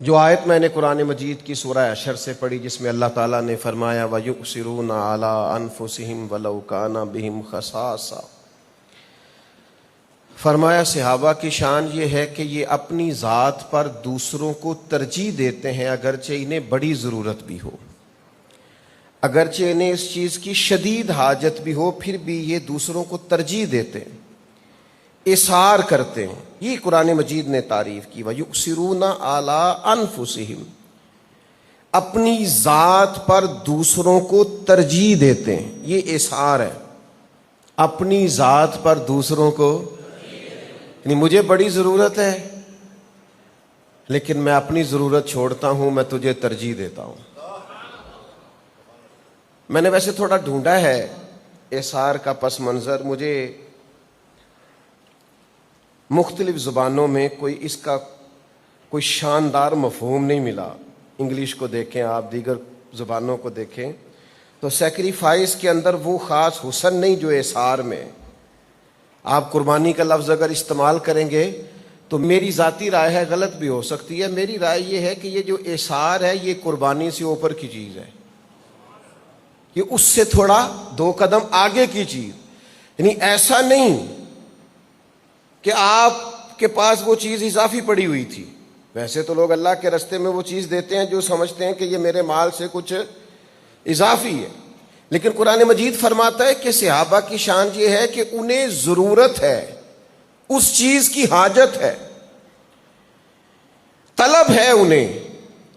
جو آیت میں نے قرآن مجید کی سورہ حشر سے پڑھی جس میں اللہ تعالیٰ نے فرمایا وَيُؤْثِرُونَ عَلَىٰ أَنفُسِهِمْ وَلَوْ كَانَ بِهِمْ خَصَاصَةٌ، فرمایا صحابہ کی شان یہ ہے کہ یہ اپنی ذات پر دوسروں کو ترجیح دیتے ہیں اگرچہ انہیں بڑی ضرورت بھی ہو، اگرچہ انہیں اس چیز کی شدید حاجت بھی ہو، پھر بھی یہ دوسروں کو ترجیح دیتے ہیں، اثار کرتے ہیں۔ یہ قرآن مجید نے تعریف کی وَيُؤْثِرُونَ عَلَىٰ أَنفُسِهِمْ، اپنی ذات پر دوسروں کو ترجیح دیتے ہیں، یہ اثار ہے، اپنی ذات پر دوسروں کو، یعنی مجھے بڑی ضرورت ہے لیکن میں اپنی ضرورت چھوڑتا ہوں، میں تجھے ترجیح دیتا ہوں۔ میں نے ویسے تھوڑا ڈھونڈا ہے اثار کا پس منظر، مجھے مختلف زبانوں میں اس کا کوئی شاندار مفہوم نہیں ملا۔ انگلش کو دیکھیں آپ، دیگر زبانوں کو دیکھیں تو سیکریفائس کے اندر وہ خاص حسن نہیں جو اثار میں۔ آپ قربانی کا لفظ اگر استعمال کریں گے تو میری ذاتی رائے ہے، غلط بھی ہو سکتی ہے، میری رائے یہ ہے کہ یہ جو اثار ہے یہ قربانی سے اوپر کی چیز ہے، یہ اس سے تھوڑا دو قدم آگے کی چیز، یعنی ایسا نہیں کہ آپ کے پاس وہ چیز اضافی پڑی ہوئی تھی۔ ویسے تو لوگ اللہ کے رستے میں وہ چیز دیتے ہیں جو سمجھتے ہیں کہ یہ میرے مال سے کچھ اضافی ہے، لیکن قرآن مجید فرماتا ہے کہ صحابہ کی شان یہ ہے کہ انہیں ضرورت ہے، اس چیز کی حاجت ہے، طلب ہے انہیں،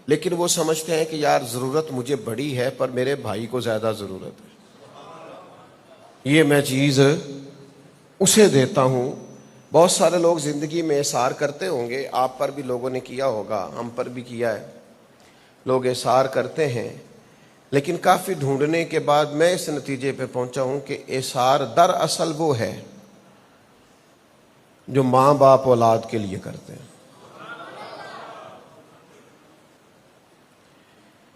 لیکن وہ سمجھتے ہیں کہ یار ضرورت مجھے بڑی ہے پر میرے بھائی کو زیادہ ضرورت ہے، یہ میں چیز اسے دیتا ہوں۔ بہت سارے لوگ زندگی میں اثار کرتے ہوں گے، آپ پر بھی لوگوں نے کیا ہوگا، ہم پر بھی کیا ہے، لوگ اثار کرتے ہیں، لیکن کافی ڈھونڈنے کے بعد میں اس نتیجے پہ پہنچا ہوں کہ اثار دراصل وہ ہے جو ماں باپ اولاد کے لیے کرتے ہیں۔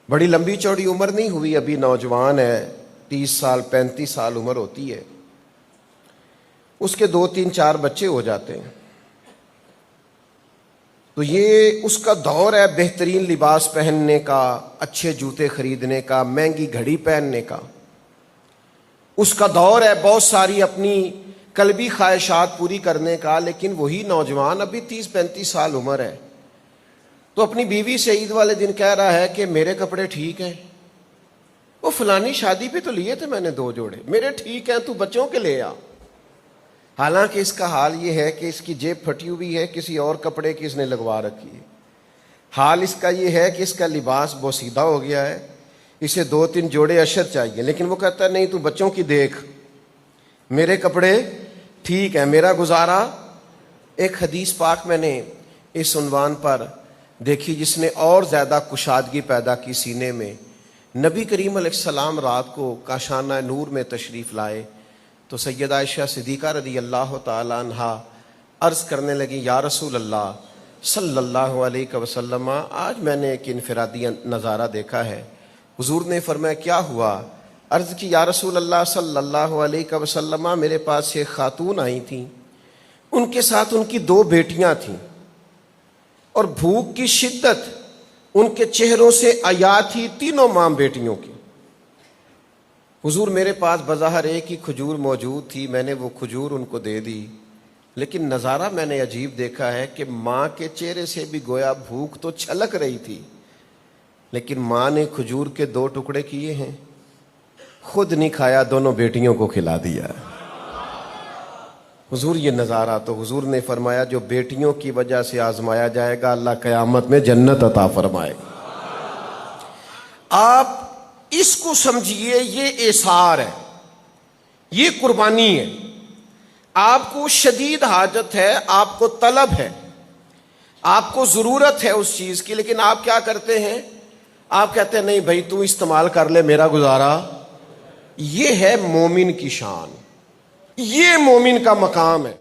بڑی لمبی چوڑی عمر نہیں ہوئی، ابھی نوجوان ہے، 30 سال 35 سال عمر ہوتی ہے، اس کے 2 3 4 بچے ہو جاتے ہیں تو یہ اس کا دور ہے بہترین لباس پہننے کا، اچھے جوتے خریدنے کا، مہنگی گھڑی پہننے کا، اس کا دور ہے بہت ساری اپنی قلبی خواہشات پوری کرنے کا، لیکن وہی نوجوان ابھی 30 35 سال عمر ہے تو اپنی بیوی سے عید والے دن کہہ رہا ہے کہ میرے کپڑے ٹھیک ہیں، وہ فلانی شادی پہ تو لیے تھے میں نے 2 جوڑے، میرے ٹھیک ہیں، تو بچوں کے لے آ۔ حالانکہ اس کا حال یہ ہے کہ اس کی جیب پھٹی ہوئی ہے، کسی اور کپڑے کی اس نے لگوا رکھی ہے۔ حال اس کا یہ ہے کہ اس کا لباس بوسیدہ ہو گیا ہے، اسے 2 3 جوڑے اشر چاہیے، لیکن وہ کہتا ہے نہیں تو بچوں کی دیکھ، میرے کپڑے ٹھیک ہیں، میرا گزارا۔ ایک حدیث پاک میں نے اس عنوان پر دیکھی جس نے اور زیادہ کشادگی پیدا کی سینے میں۔ نبی کریم علیہ السلام رات کو کاشانہ نور میں تشریف لائے تو سیدہ عائشہ صدیقہ رضی اللہ تعالی عنہ عرض کرنے لگی یا رسول اللہ صلی اللہ علیہ وسلم، آج میں نے ایک انفرادی نظارہ دیکھا ہے۔ حضور نے فرمایا کیا ہوا؟ عرض کی یا رسول اللہ صلی اللہ علیہ وسلم، میرے پاس ایک خاتون آئی تھیں، ان کے ساتھ ان کی 2 بیٹیاں تھیں، اور بھوک کی شدت ان کے چہروں سے عیا تھی، تینوں ماں بیٹیوں کی۔ حضور میرے پاس بظاہر ایک ہی کھجور موجود تھی، میں نے وہ کھجور ان کو دے دی، لیکن نظارہ میں نے عجیب دیکھا ہے کہ ماں کے چہرے سے بھی گویا بھوک تو چھلک رہی تھی، لیکن ماں نے کھجور کے 2 ٹکڑے کیے ہیں، خود نہیں کھایا، دونوں بیٹیوں کو کھلا دیا۔ حضور یہ نظارہ، تو حضور نے فرمایا جو بیٹیوں کی وجہ سے آزمایا جائے گا اللہ قیامت میں جنت عطا فرمائے گا۔ آپ اس کو سمجھیے، یہ اثار ہے، یہ قربانی ہے۔ آپ کو شدید حاجت ہے، آپ کو طلب ہے، آپ کو ضرورت ہے اس چیز کی، لیکن آپ کیا کرتے ہیں؟ آپ کہتے ہیں نہیں بھائی تو استعمال کر لے، میرا گزارا۔ یہ ہے مومن کی شان، یہ مومن کا مقام ہے۔